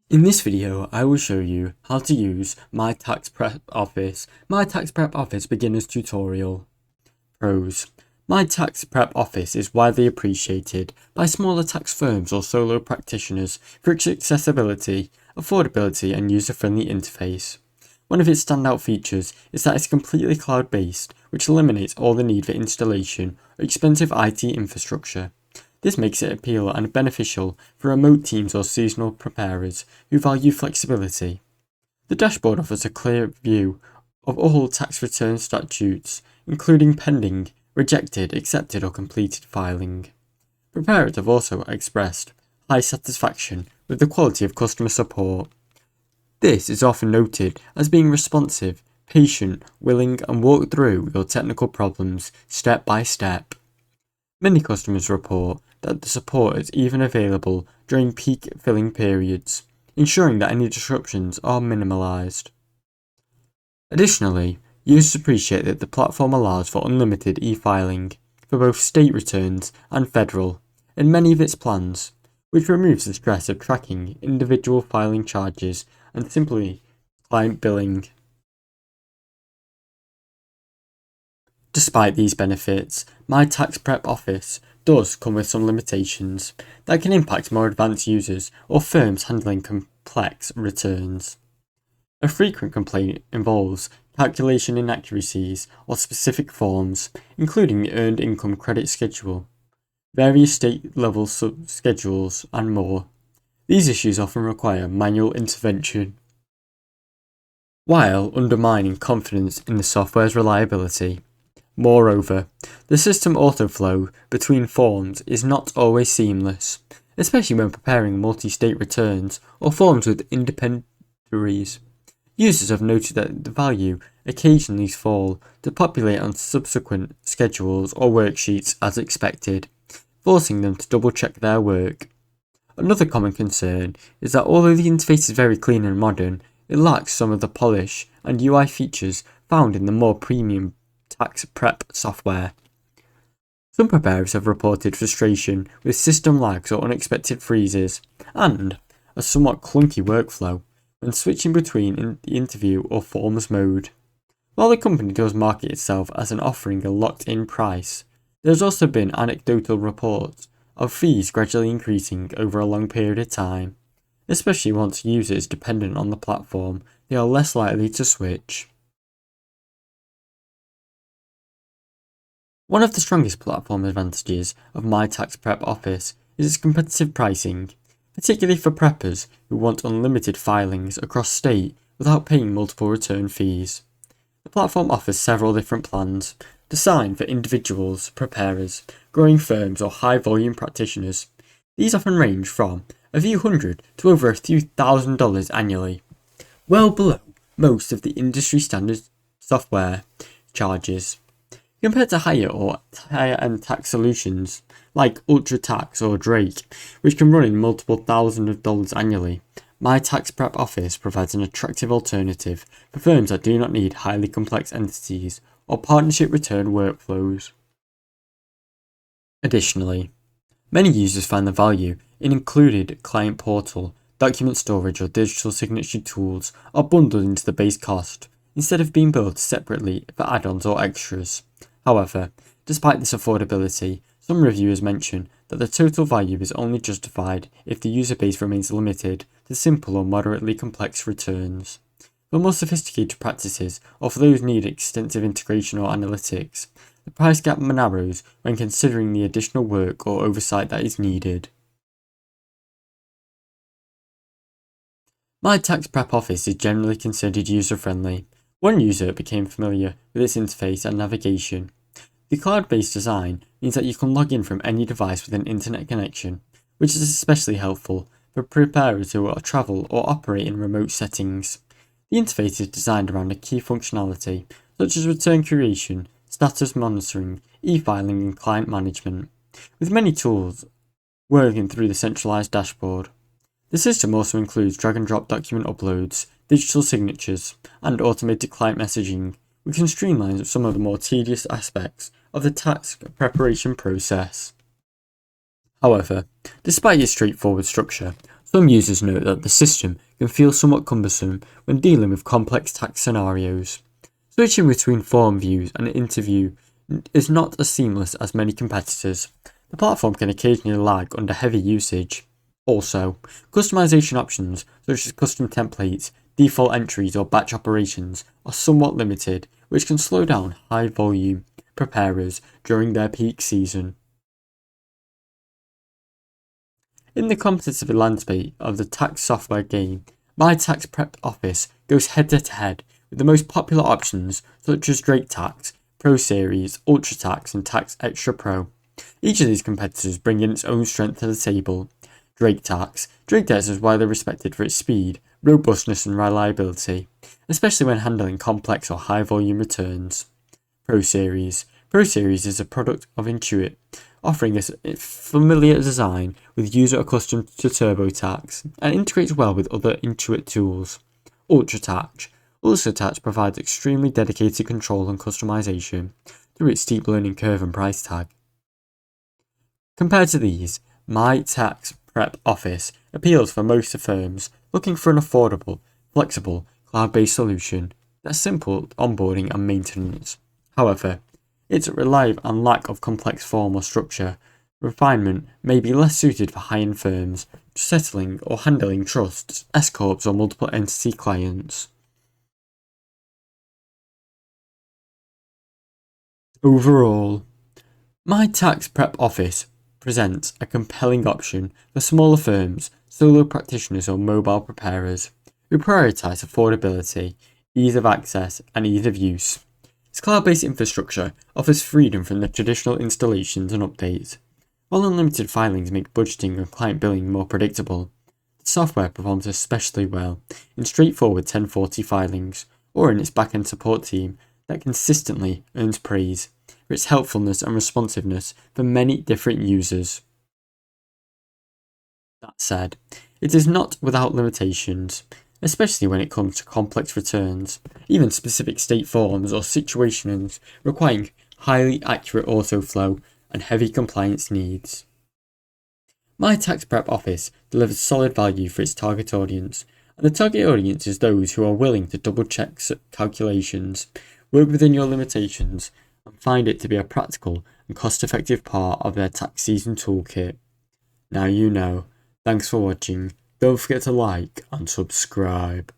In this video, I will show you how to use MyTaxPrepOffice. MyTaxPrepOffice Beginner's Tutorial. Pros. MyTaxPrepOffice is widely appreciated by smaller tax firms or solo practitioners for its accessibility, affordability, and user-friendly interface. One of its standout features is that it's completely cloud-based, which eliminates all the need for installation or expensive IT infrastructure. This makes it appeal and beneficial for remote teams or seasonal preparers who value flexibility. The dashboard offers a clear view of all tax return statutes, including pending, rejected, accepted, or completed filing. Preparers have also expressed high satisfaction with the quality of customer support. This is often noted as being responsive, patient, willing, and walk through your technical problems step by step. Many customers report that the support is even available during peak filling periods, ensuring that any disruptions are minimalized. Additionally, users appreciate that the platform allows for unlimited e-filing for both state returns and federal in many of its plans, which removes the stress of tracking individual filing charges and simply client billing. Despite these benefits, MyTaxPrepOffice does come with some limitations that can impact more advanced users or firms handling complex returns. A frequent complaint involves calculation inaccuracies or specific forms, including the Earned Income Credit Schedule, various state-level schedules, and more. These issues often require manual intervention, while undermining confidence in the software's reliability. Moreover, the system autoflow between forms is not always seamless, especially when preparing multi-state returns or forms with indenturies. Users have noted that the value occasionally falls to populate on subsequent schedules or worksheets as expected, forcing them to double-check their work. Another common concern is that although the interface is very clean and modern, it lacks some of the polish and UI features found in the more premium tax prep software. Some preparers have reported frustration with system lags or unexpected freezes, and a somewhat clunky workflow when switching between the interview or forms mode. While the company does market itself as offering a locked-in price, there has also been anecdotal reports of fees gradually increasing over a long period of time, especially once users dependent on the platform, they are less likely to switch. One of the strongest platform advantages of MyTaxPrepOffice is its competitive pricing, particularly for preppers who want unlimited filings across state without paying multiple return fees. The platform offers several different plans, designed for individuals, preparers, growing firms, or high-volume practitioners. These often range from a few hundred to over a few $1,000s annually, well below most of the industry standard software charges. Compared to higher-end tax solutions like UltraTax or Drake, which can run in multiple thousands of dollars annually, MyTaxPrepOffice provides an attractive alternative for firms that do not need highly complex entities or partnership return workflows. Additionally, many users find the value in included client portal, document storage, or digital signature tools are bundled into the base cost, instead of being billed separately for add-ons or extras. However, despite this affordability, some reviewers mention that the total value is only justified if the user base remains limited to simple or moderately complex returns. For more sophisticated practices, or for those who need extensive integration or analytics, the price gap narrows when considering the additional work or oversight that is needed. MyTaxPrepOffice is generally considered user-friendly. One user became familiar with its interface and navigation. The cloud-based design means that you can log in from any device with an internet connection, which is especially helpful for preparers who travel or operate in remote settings. The interface is designed around a key functionality, such as return curation, status monitoring, e-filing, and client management, with many tools working through the centralized dashboard. The system also includes drag-and-drop document uploads, digital signatures, and automated client messaging, which can streamline some of the more tedious aspects of the tax preparation process. However, despite its straightforward structure, Some users note that the system can feel somewhat cumbersome when dealing with complex tax scenarios. Switching between form views and interview is not as seamless as many competitors. The platform can occasionally lag under heavy usage. Also, customization options such as custom templates, default entries or batch operations are somewhat limited, which can slow down high volume preparers during their peak season. In the competitive landscape of the tax software game, MyTaxPrepOffice goes head to head with the most popular options such as Drake Tax, Pro Series, Ultra Tax, and Tax Extra Pro. Each of these competitors bring in its own strength to the table. Drake Tax is widely respected for its speed, robustness, and reliability, especially when handling complex or high volume returns. Pro Series is a product of Intuit, offering a familiar design with user accustomed to TurboTax and integrates well with other Intuit tools. Ultra Tax provides extremely dedicated control and customization through its steep learning curve and price tag. Compared to these, MyTaxPrepOffice appeals for most firms looking for an affordable, flexible, cloud-based solution that's simple onboarding and maintenance. However, its reliance and lack of complex form or structure refinement may be less suited for high-end firms settling or handling trusts, S-corps, or multiple entity clients. Overall, MyTaxPrepOffice presents a compelling option for smaller firms, solo practitioners, or mobile preparers who prioritize affordability, ease of access, and ease of use. Its cloud-based infrastructure offers freedom from the traditional installations and updates. While unlimited filings make budgeting and client billing more predictable, the software performs especially well in straightforward 1040 filings or in its back-end support team that consistently earns praise for its helpfulness and responsiveness for many different users. That said, it is not without limitations, especially when it comes to complex returns, even specific state forms or situations requiring highly accurate autoflow and heavy compliance needs. MyTaxPrepOffice delivers solid value for its target audience, and the target audience is those who are willing to double-check calculations, work within your limitations, and find it to be a practical and cost-effective part of their tax season toolkit. Now you know. Thanks for watching. Don't forget to like and subscribe.